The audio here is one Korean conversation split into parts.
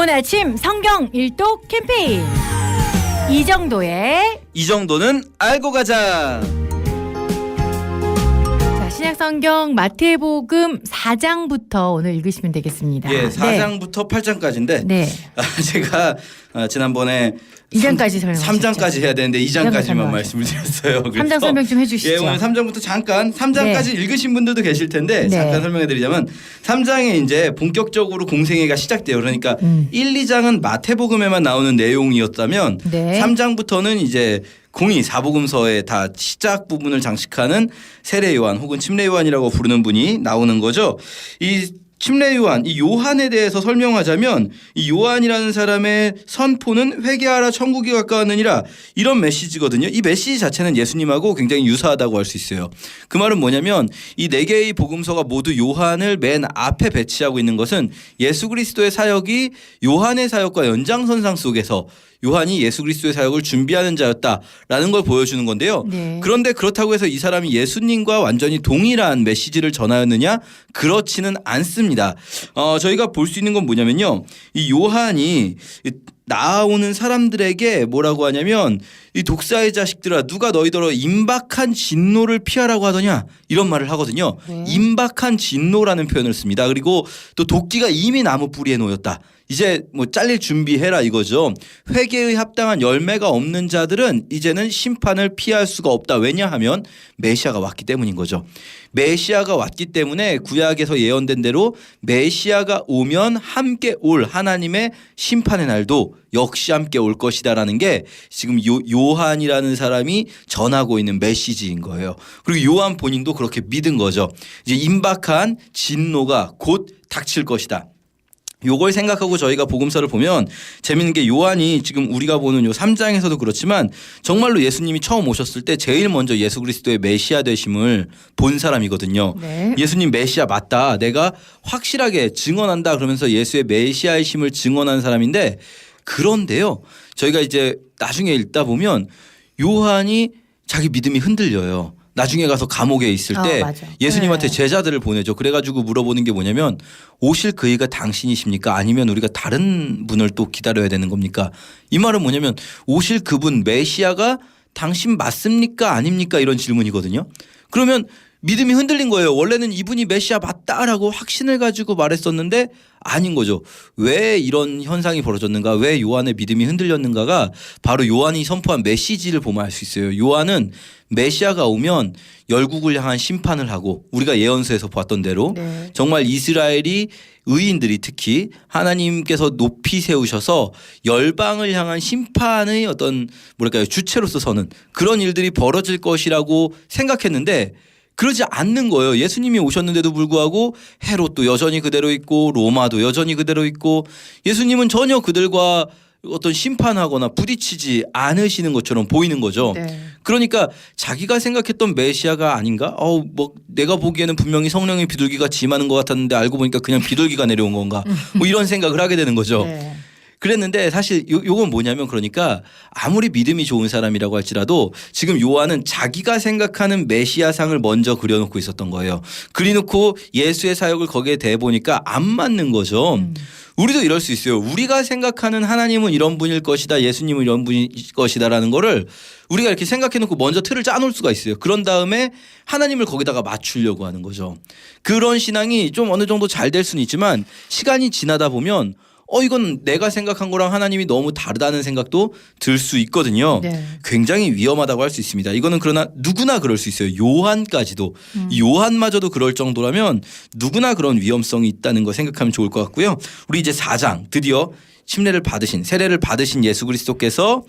좋은 아침 성경 일독 캠페인 이 정도는 알고 가자. 자, 신약 성경 마태복음 4장부터 오늘 읽으시면 되겠습니다. 예, 4장부터 8장까지인데 네. 제가 지난번에 2장까지 설명하셨죠. 3장까지 해야 되는데 2장까지만 설명하셨죠. 말씀을 드렸어요. 3장 설명 좀 해주시죠. 예, 오늘 3장부터 잠깐 3장까지 읽으신 분들도 계실 텐데 네. 잠깐 설명해 드리자면 3장에 이제 본격적으로 공생애가 시작돼요. 그러니까 1, 2장은 마태복음에만 나오는 내용이었다면 네. 3장부터는 이제 공의 사복음서의 다 시작 부분을 장식하는 세례 요한 혹은 침례 요한이라고 부르는 분이 나오는 거죠. 이 침례 요한, 이 요한에 대해서 설명하자면 이 요한이라는 사람의 선포는 회개하라 천국이 가까웠느니라 이런 메시지거든요. 이 메시지 자체는 예수님하고 굉장히 유사하다고 할 수 있어요. 그 말은 뭐냐면 이 네 개의 복음서가 모두 요한을 맨 앞에 배치하고 있는 것은 예수 그리스도의 사역이 요한의 사역과 연장선상 속에서 요한이 예수 그리스도의 사역을 준비하는 자였다라는 걸 보여주는 건데요. 네. 그런데 그렇다고 해서 이 사람이 예수님과 완전히 동일한 메시지를 전하였느냐? 그렇지는 않습니다. 저희가 볼 수 있는 건 뭐냐면요. 이 요한이 나오는 사람들에게 뭐라고 하냐면 이 독사의 자식들아 누가 너희더러 임박한 진노를 피하라고 하더냐 이런 말을 하거든요. 네. 임박한 진노라는 표현을 씁니다. 그리고 또 도끼가 이미 나무 뿌리에 놓였다. 이제 뭐 잘릴 준비해라 이거죠. 회개의 합당한 열매가 없는 자들은 이제는 심판을 피할 수가 없다. 왜냐하면 메시아가 왔기 때문인 거죠. 메시아가 왔기 때문에 구약에서 예언된 대로 메시아가 오면 함께 올 하나님의 심판의 날도 역시 함께 올 것이다라는 게 지금 요한이라는 사람이 전하고 있는 메시지인 거예요. 그리고 요한 본인도 그렇게 믿은 거죠. 이제 임박한 진노가 곧 닥칠 것이다. 요걸 생각하고 저희가 복음서를 보면 재밌는 게 요한이 지금 우리가 보는 요 3장에서도 그렇지만 정말로 예수님이 처음 오셨을 때 제일 먼저 예수 그리스도의 메시아 되심을 본 사람이거든요. 네. 예수님 메시아 맞다. 내가 확실하게 증언한다. 그러면서 예수의 메시아이심을 증언한 사람인데 그런데요. 저희가 이제 나중에 읽다 보면 요한이 자기 믿음이 흔들려요. 나중에 가서 감옥에 있을 때 맞아. 예수님한테 네. 제자들을 보내죠. 그래가지고 물어보는 게 뭐냐면 오실 그이가 당신이십니까? 아니면 우리가 다른 분을 또 기다려야 되는 겁니까? 이 말은 뭐냐면 오실 그분 메시아가 당신 맞습니까? 아닙니까? 이런 질문이거든요. 그러면 믿음이 흔들린 거예요. 원래는 이분이 메시아 맞다라고 확신을 가지고 말했었는데 아닌 거죠. 왜 이런 현상이 벌어졌는가? 왜 요한의 믿음이 흔들렸는가가 바로 요한이 선포한 메시지를 보면 알 수 있어요. 요한은 메시아가 오면 열국을 향한 심판을 하고 우리가 예언서에서 봤던 대로 네. 정말 이스라엘이 의인들이 특히 하나님께서 높이 세우셔서 열방을 향한 심판의 어떤 뭐랄까요 주체로서 서는 그런 일들이 벌어질 것이라고 생각했는데 그러지 않는 거예요. 예수님이 오셨는데도 불구하고 헤롯도 여전히 그대로 있고 로마도 여전히 그대로 있고 예수님은 전혀 그들과 어떤 심판하거나 부딪히지 않으시는 것처럼 보이는 거죠. 네. 그러니까 자기가 생각했던 메시아가 아닌가? 뭐 내가 보기에는 분명히 성령의 비둘기가 임하는 것 같았는데 알고 보니까 그냥 비둘기가 내려온 건가? 뭐 이런 생각을 하게 되는 거죠. 네. 그랬는데 사실 요건 뭐냐면 그러니까 아무리 믿음이 좋은 사람이라고 할지라도 지금 요한은 자기가 생각하는 메시아상을 먼저 그려놓고 있었던 거예요. 그려놓고 예수의 사역을 거기에 대보니까 안 맞는 거죠. 우리도 이럴 수 있어요. 우리가 생각하는 하나님은 이런 분일 것이다. 예수님은 이런 분일 것이다라는 거를 우리가 이렇게 생각해놓고 먼저 틀을 짜놓을 수가 있어요. 그런 다음에 하나님을 거기다가 맞추려고 하는 거죠. 그런 신앙이 좀 어느 정도 잘 될 수는 있지만 시간이 지나다 보면 이건 내가 생각한 거랑 하나님이 너무 다르다는 생각도 들 수 있거든요. 네. 굉장히 위험하다고 할 수 있습니다. 이거는 그러나 누구나 그럴 수 있어요. 요한까지도. 요한마저도 그럴 정도라면 누구나 그런 위험성이 있다는 거 생각하면 좋을 것 같고요. 우리 이제 4장 드디어 세례를 받으신 예수 그리스도께서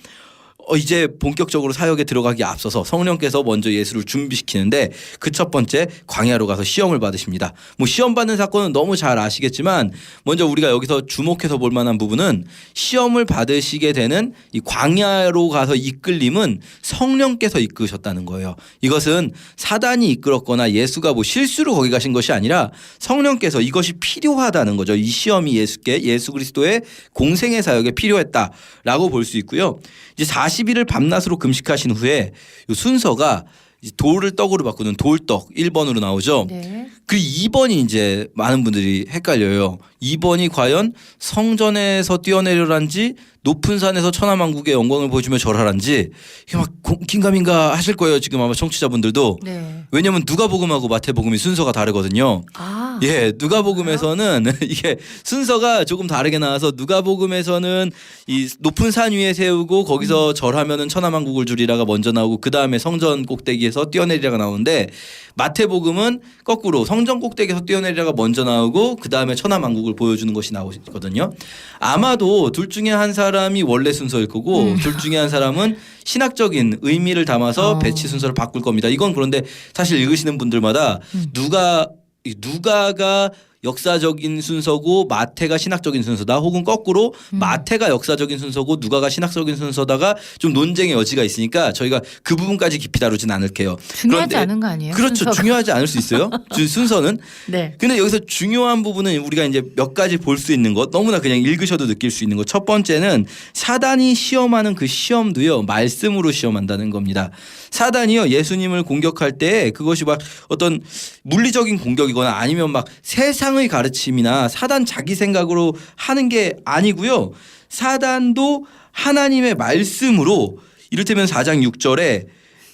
이제 본격적으로 사역에 들어가기 앞서서 성령께서 먼저 예수를 준비시키는데 그 첫 번째 광야로 가서 시험을 받으십니다. 뭐 시험 받는 사건은 너무 잘 아시겠지만 먼저 우리가 여기서 주목해서 볼 만한 부분은 시험을 받으시게 되는 이 광야로 가서 이끌림은 성령께서 이끄셨다는 거예요. 이것은 사단이 이끌었거나 예수가 뭐 실수로 거기 가신 것이 아니라 성령께서 이것이 필요하다는 거죠. 이 시험이 예수 그리스도의 공생의 사역에 필요했다라고 볼 수 있고요. 이제 40일을 밤낮으로 금식하신 후에 이 순서가 이제 돌을 떡으로 바꾸는 돌떡 1번으로 나오죠. 네. 그 2번이 이제 많은 분들이 헷갈려요. 2번이 과연 성전에서 뛰어내려란지 높은 산에서 천하만국의 영광을 보여주며 절하란지 이게 막 긴가민가 하실 거예요. 지금 아마 청취자분들도. 네. 왜냐하면 누가복음하고 마태복음이 순서가 다르거든요. 아. 예, 누가복음에서는 이게 순서가 조금 다르게 나와서 누가복음에서는 이 높은 산 위에 세우고 거기서 절하면은 천하만국을 주리라가 먼저 나오고 그 다음에 성전 꼭대기에서 뛰어내리라가 나오는데 마태복음은 거꾸로 성전 꼭대기에서 뛰어내리라가 먼저 나오고 그 다음에 천하만국을 보여주는 것이 나오거든요. 아마도 둘 중에 한 사람이 원래 순서일 거고 둘 중에 한 사람은 신학적인 의미를 담아서 배치 순서를 바꿀 겁니다. 이건 그런데 사실 읽으시는 분들마다 누가가 역사적인 순서고 마태가 신학적인 순서다 혹은 거꾸로 마태가 역사적인 순서고 누가가 신학적인 순서다가 좀 논쟁의 여지가 있으니까 저희가 그 부분까지 깊이 다루진 않을게요. 중요하지 그런데 않은 거 아니에요? 그렇죠. 순서가. 중요하지 않을 수 있어요. 순서는. 네. 근데 여기서 중요한 부분은 우리가 이제 몇 가지 볼 수 있는 것 너무나 그냥 읽으셔도 느낄 수 있는 것 첫 번째는 사단이 시험하는 그 시험도요 말씀으로 시험한다는 겁니다. 사단이요 예수님을 공격할 때 그것이 막 어떤 물리적인 공격이거나 아니면 막 세상의 가르침이나 사단 자기 생각으로 하는 게 아니고요. 사단도 하나님의 말씀으로 이를테면 4장 6절에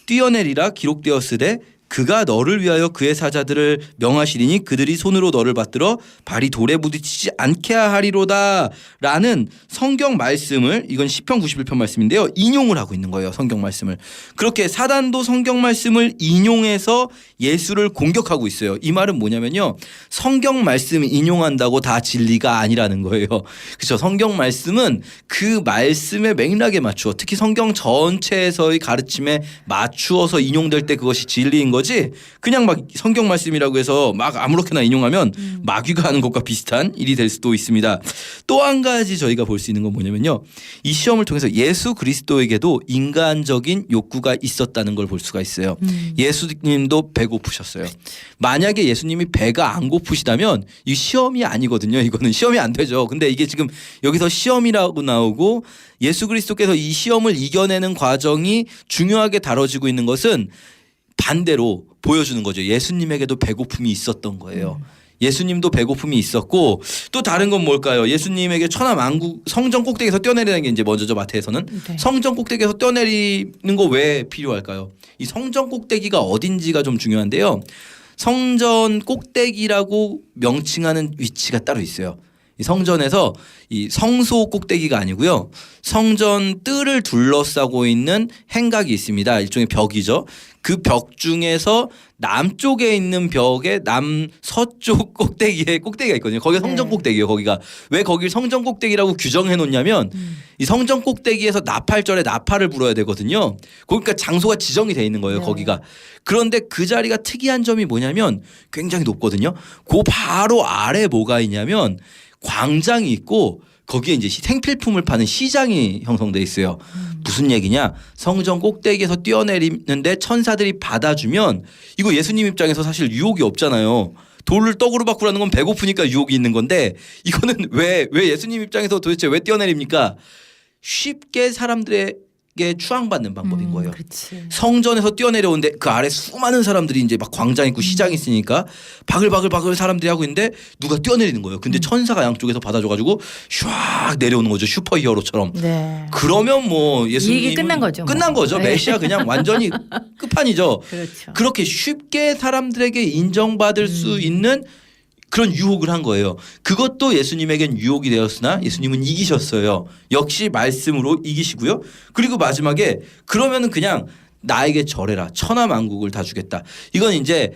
뛰어내리라 기록되었으되 그가 너를 위하여 그의 사자들을 명하시리니 그들이 손으로 너를 받들어 발이 돌에 부딪히지 않게 하리로다 라는 성경 말씀을 이건 시편 91편 말씀인데요. 인용을 하고 있는 거예요. 성경 말씀을. 그렇게 사단도 성경 말씀을 인용해서 예수를 공격하고 있어요. 이 말은 뭐냐면요. 성경 말씀 인용한다고 다 진리가 아니라는 거예요. 그렇죠. 성경 말씀은 그 말씀의 맥락에 맞추어 특히 성경 전체에서의 가르침에 맞추어서 인용될 때 그것이 진리인 거지 그냥 막 성경 말씀이라고 해서 막 아무렇게나 인용하면 마귀가 하는 것과 비슷한 일이 될 수도 있습니다. 또 한 가지 저희가 볼 수 있는 건 뭐냐면요. 이 시험을 통해서 예수 그리스도에게도 인간적인 욕구가 있었다는 걸 볼 수가 있어요. 예수님도 배고프셨어요. 만약에 예수님이 배가 안 고프시다면 이 시험이 아니거든요. 이거는 시험이 안 되죠. 근데 이게 지금 여기서 시험이라고 나오고 예수 그리스도께서 이 시험을 이겨내는 과정이 중요하게 다뤄지고 있는 것은 반대로 보여주는 거죠. 예수님에게도 배고픔이 있었던 거예요. 예수님도 배고픔이 있었고 또 다른 건 뭘까요? 예수님에게 천하만국 성전 꼭대기에서 뛰어내리는 게 이제 먼저죠. 마태에서는. 네. 성전 꼭대기에서 뛰어내리는 거 왜 필요할까요? 이 성전 꼭대기가 어딘지가 좀 중요한데요. 성전 꼭대기라고 명칭하는 위치가 따로 있어요. 이 성전에서 이 성소 꼭대기가 아니고요. 성전 뜰을 둘러싸고 있는 행각이 있습니다. 일종의 벽이죠. 그 벽 중에서 남쪽에 있는 벽에 남서쪽 꼭대기에 꼭대기가 있거든요. 거기가 성전 꼭대기예요. 거기가 왜 거길 성전 꼭대기라고 규정해 놓냐면 이 성전 꼭대기에서 나팔절에 나팔을 불어야 되거든요. 그러니까 장소가 지정이 돼 있는 거예요. 네. 거기가. 그런데 그 자리가 특이한 점이 뭐냐면 굉장히 높거든요. 그 바로 아래 뭐가 있냐면 광장이 있고 거기에 이제 생필품을 파는 시장이 형성돼 있어요. 무슨 얘기냐? 성전 꼭대기에서 뛰어내리는데 천사들이 받아주면 이거 예수님 입장에서 사실 유혹이 없잖아요. 돌을 떡으로 바꾸라는 건 배고프니까 유혹이 있는 건데 이거는 왜 예수님 입장에서 도대체 왜 뛰어내립니까? 쉽게 사람들에게 추앙받는 방법인 거예요. 그렇지. 성전에서 뛰어내려오는데 그 아래 수많은 사람들이 이제 막 광장 있고 시장 있으니까 바글바글 사람들이 하고 있는데 누가 뛰어내리는 거예요. 근데 천사가 양쪽에서 받아줘가지고 슉 내려오는 거죠. 슈퍼히어로처럼. 네. 그러면 뭐 예수님 이 얘기 끝난 거죠. 뭐. 끝난 거죠. 네. 메시아 그냥 완전히 끝판이죠. 그렇죠. 그렇게 쉽게 사람들에게 인정받을 수 있는 그런 유혹을 한 거예요. 그것도 예수님에겐 유혹이 되었으나 예수님은 이기셨어요. 역시 말씀으로 이기시고요. 그리고 마지막에 그러면은 그냥 나에게 절해라. 천하만국을 다 주겠다. 이건 이제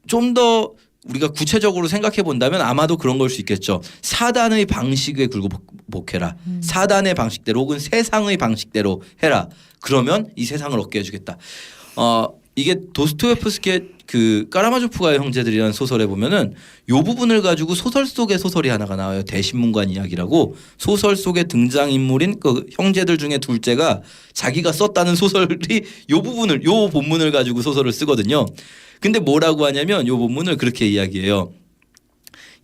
좀 더 우리가 구체적으로 생각해 본다면 아마도 그런 걸 수 있겠죠. 사단의 방식에 굴복해라. 사단의 방식대로 혹은 세상의 방식대로 해라. 그러면 이 세상을 얻게 해주겠다. 이게 도스토옙스키의 그 까라마조프가의 형제들이라는 소설에 보면은 요 부분을 가지고 소설 속의 소설이 하나가 나와요. 대신문관 이야기라고 소설 속의 등장인물인 그 형제들 중에 둘째가 자기가 썼다는 소설이 요 부분을 요 본문을 가지고 소설을 쓰거든요. 근데 뭐라고 하냐면 요 본문을 그렇게 이야기해요.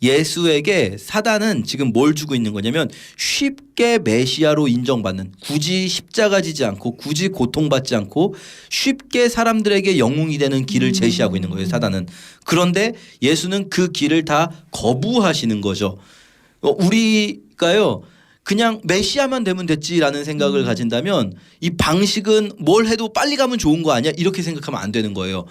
예수에게 사단은 지금 뭘 주고 있는 거냐면 쉽게 메시아로 인정받는, 굳이 십자가 지지 않고 굳이 고통받지 않고 쉽게 사람들에게 영웅이 되는 길을 제시하고 있는 거예요, 사단은. 그런데 예수는 그 길을 다 거부하시는 거죠. 우리가요 그냥 메시아만 되면 됐지라는 생각을 가진다면 이 방식은 뭘 해도 빨리 가면 좋은 거 아니야? 이렇게 생각하면 안 되는 거예요.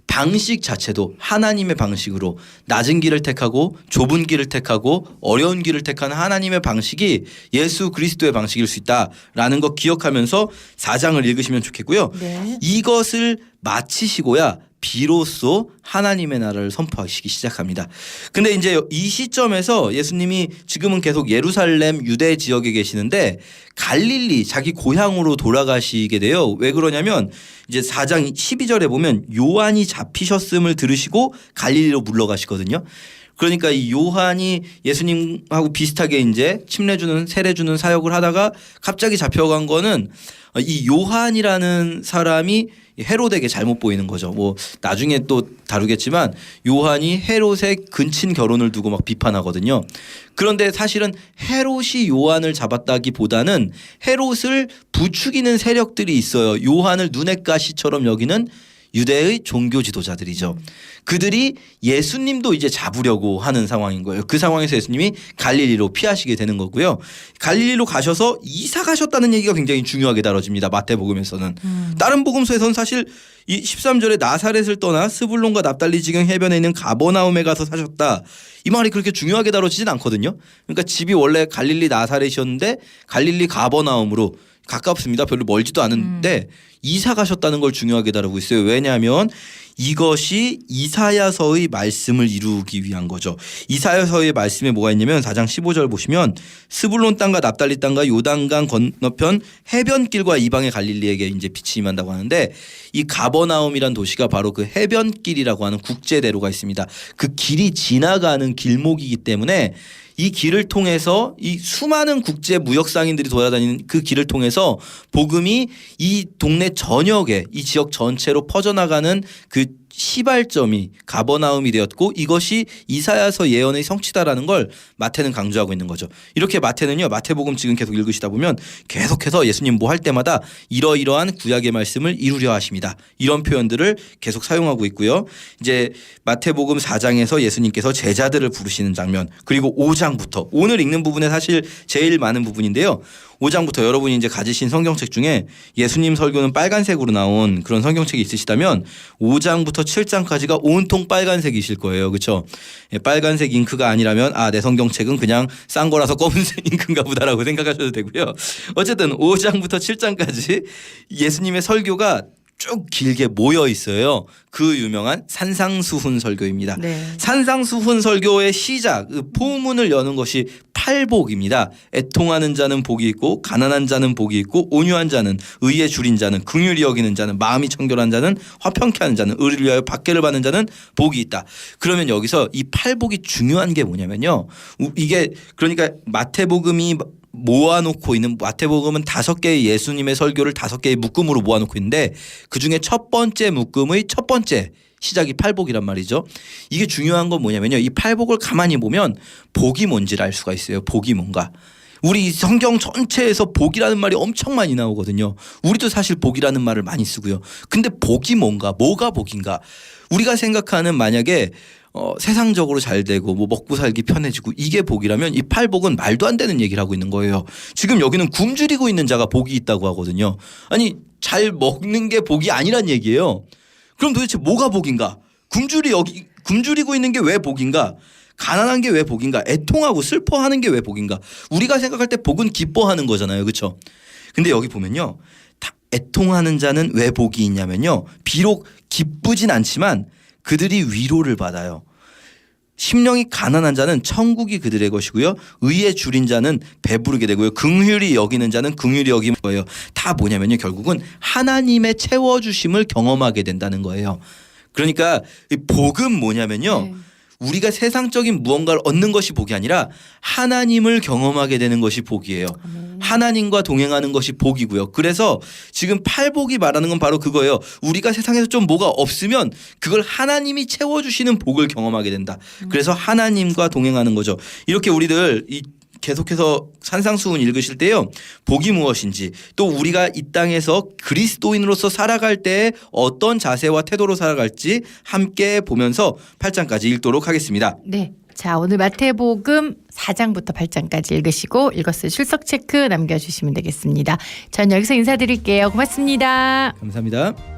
방식 자체도 하나님의 방식으로 낮은 길을 택하고 좁은 길을 택하고 어려운 길을 택하는 하나님의 방식이 예수 그리스도의 방식일 수 있다라는 거 기억하면서 4장을 읽으시면 좋겠고요. 네. 이것을 마치시고야 비로소 하나님의 나라를 선포하시기 시작합니다. 근데 이제 이 시점에서 예수님이 지금은 계속 예루살렘 유대 지역에 계시는데 갈릴리 자기 고향으로 돌아가시게 돼요. 왜 그러냐면 이제 4장 12절에 보면 요한이 잡히셨음을 들으시고 갈릴리로 물러가시거든요. 그러니까 이 요한이 예수님하고 비슷하게 이제 침례주는 세례주는 사역을 하다가 갑자기 잡혀간 거는 이 요한이라는 사람이 헤롯에게 잘못 보이는 거죠. 뭐 나중에 또 다루겠지만 요한이 헤롯의 근친 결혼을 두고 막 비판하거든요. 그런데 사실은 헤롯이 요한을 잡았다기보다는 헤롯을 부추기는 세력들이 있어요. 요한을 눈엣 가시처럼 여기는 유대의 종교 지도자들이죠. 그들이 예수님도 이제 잡으려고 하는 상황인 거예요. 그 상황에서 예수님이 갈릴리로 피하시게 되는 거고요. 갈릴리로 가셔서 이사 가셨다는 얘기가 굉장히 중요하게 다뤄집니다. 마태복음에서는. 다른 복음서에서는 사실 이 13절에 나사렛을 떠나 스불론과 납달리 지경 해변에 있는 가버나움에 가서 사셨다. 이 말이 그렇게 중요하게 다뤄지진 않거든요. 그러니까 집이 원래 갈릴리 나사렛이었는데 갈릴리 가버나움으로 가깝습니다. 별로 멀지도 않은데 이사 가셨다는 걸 중요하게 다루고 있어요. 왜냐하면 이것이 이사야서의 말씀을 이루기 위한 거죠. 이사야서의 말씀에 뭐가 있냐면 4장 15절 보시면 스불론 땅과 납달리 땅과 요단강 건너편 해변길과 이방의 갈릴리에게 이제 빛이 임한다고 하는데 이 가버나움이란 도시가 바로 그 해변길이라고 하는 국제대로가 있습니다. 그 길이 지나가는 길목이기 때문에 이 길을 통해서 이 수많은 국제 무역 상인들이 돌아다니는 그 길을 통해서 복음이 이 동네 전역에 이 지역 전체로 퍼져나가는 그 시발점이 가버나움이 되었고 이것이 이사야서 예언의 성취다라는 걸 마태는 강조하고 있는 거죠. 이렇게 마태는요. 마태복음 지금 계속 읽으시다 보면 계속해서 예수님 뭐 할 때마다 이러이러한 구약의 말씀을 이루려 하십니다. 이런 표현들을 계속 사용하고 있고요. 이제 마태복음 4장에서 예수님께서 제자들을 부르시는 장면 그리고 5장부터 오늘 읽는 부분에 사실 제일 많은 부분인데요. 5장부터 여러분이 이제 가지신 성경책 중에 예수님 설교는 빨간색으로 나온 그런 성경책이 있으시다면 5장부터 7장까지가 온통 빨간색이실 거예요. 그렇죠? 빨간색 잉크가 아니라면 내 성경책은 그냥 싼 거라서 검은색 잉크인가 보다라고 생각하셔도 되고요. 어쨌든 5장부터 7장까지 예수님의 설교가 쭉 길게 모여 있어요. 그 유명한 산상수훈 설교입니다. 네. 산상수훈 설교의 시작, 그 포문을 여는 것이 팔복입니다. 애통하는 자는 복이 있고 가난한 자는 복이 있고 온유한 자는 의에 줄인 자는 긍휼히 여기는 자는 마음이 청결한 자는 화평케 하는 자는 의를 위하여 박해를 받는 자는 복이 있다. 그러면 여기서 이 팔복이 중요한 게 뭐냐면요. 이게 그러니까 마태복음이 모아놓고 있는 마태복음은 5개의 예수님의 설교를 5개의 묶음으로 모아놓고 있는데 그중에 첫 번째 묶음의 첫 번째 시작이 팔복이란 말이죠. 이게 중요한 건 뭐냐면요. 이 팔복을 가만히 보면 복이 뭔지를 알 수가 있어요. 복이 뭔가. 우리 성경 전체에서 복이라는 말이 엄청 많이 나오거든요. 우리도 사실 복이라는 말을 많이 쓰고요. 근데 복이 뭔가 뭐가 복인가. 우리가 생각하는 만약에 세상적으로 잘 되고 뭐 먹고 살기 편해지고 이게 복이라면 이 팔복은 말도 안 되는 얘기를 하고 있는 거예요. 지금 여기는 굶주리고 있는 자가 복이 있다고 하거든요. 아니 잘 먹는 게 복이 아니란 얘기예요. 그럼 도대체 뭐가 복인가? 굶주리고 있는 게 왜 복인가? 가난한 게 왜 복인가? 애통하고 슬퍼하는 게 왜 복인가? 우리가 생각할 때 복은 기뻐하는 거잖아요. 그렇죠? 근데 여기 보면요. 애통하는 자는 왜 복이 있냐면요. 비록 기쁘진 않지만 그들이 위로를 받아요. 심령이 가난한 자는 천국이 그들의 것이고요. 의에 줄인 자는 배부르게 되고요. 긍휼히 여기는 자는 긍휼히 여기는 거예요. 다 뭐냐면요. 결국은 하나님의 채워주심을 경험하게 된다는 거예요. 그러니까 이 복은 뭐냐면요. 네. 우리가 세상적인 무언가를 얻는 것이 복이 아니라 하나님을 경험하게 되는 것이 복이에요. 하나님과 동행하는 것이 복이고요. 그래서 지금 팔복이 말하는 건 바로 그거예요. 우리가 세상에서 좀 뭐가 없으면 그걸 하나님이 채워주시는 복을 경험하게 된다. 그래서 하나님과 동행하는 거죠. 이렇게 우리들 계속해서 산상수훈 읽으실 때요. 복이 무엇인지 또 우리가 이 땅에서 그리스도인으로서 살아갈 때 어떤 자세와 태도로 살아갈지 함께 보면서 8장까지 읽도록 하겠습니다. 네. 자, 오늘 마태복음 4장부터 8장까지 읽으시고 읽었을 출석 체크 남겨주시면 되겠습니다. 전 여기서 인사드릴게요. 고맙습니다. 감사합니다.